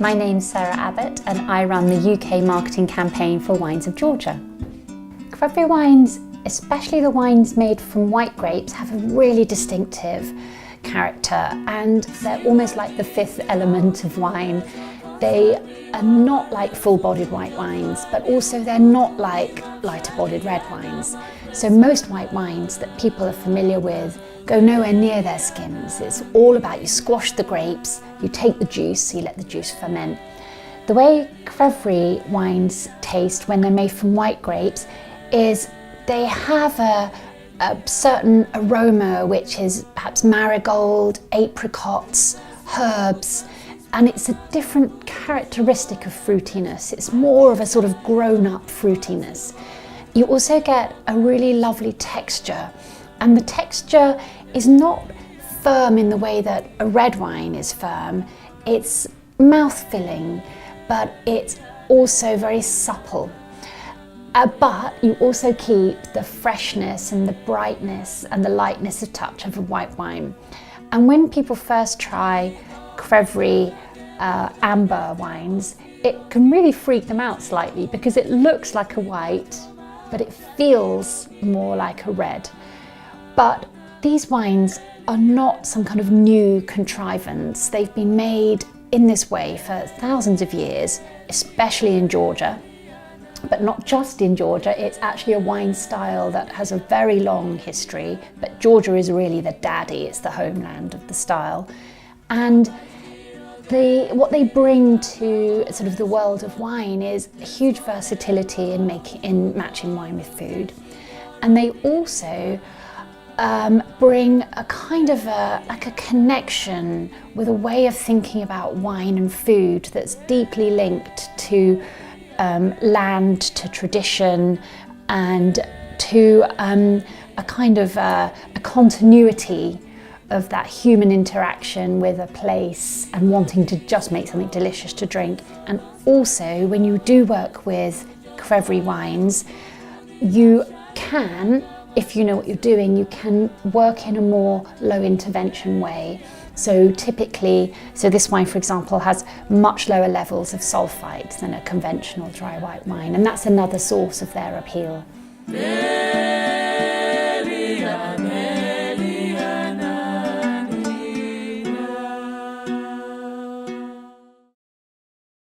My name's Sarah Abbott and I run the UK marketing campaign for Wines of Georgia. qvevri wines, especially the wines made from white grapes, have a really distinctive character and they're almost like the fifth element of wine. They are not like full-bodied white wines, but also they're not like lighter-bodied red wines. So most white wines that people are familiar with go nowhere near their skins. It's all about you squash the grapes, you take the juice, you let the juice ferment. The way qvevri wines taste when they're made from white grapes is they have a certain aroma, which is perhaps marigold, apricots, herbs, and it's a different characteristic of fruitiness. It's more of a sort of grown-up fruitiness. You also get a really lovely texture, and the texture is not firm in the way that a red wine is firm. It's mouth-filling, but it's also very supple. But you also keep the freshness and the brightness and the lightness of touch of a white wine. And when people first try qvevri amber wines, it can really freak them out slightly because it looks like a white, but it feels more like a red. But these wines are not some kind of new contrivance. They've been made in this way for thousands of years, especially in Georgia. But not just in Georgia, it's actually a wine style that has a very long history, but Georgia is really the daddy, it's the homeland of the style. And what they bring to sort of the world of wine is a huge versatility in matching wine with food. And they also bring a kind of like a connection with a way of thinking about wine and food that's deeply linked to land, to tradition, and to a kind of a continuity of that human interaction with a place and wanting to just make something delicious to drink. And also, when you do work with qvevri wines, you can, if you know what you're doing, you can work in a more low intervention way. So typically, this wine, for example, has much lower levels of sulfites than a conventional dry white wine, and that's another source of their appeal.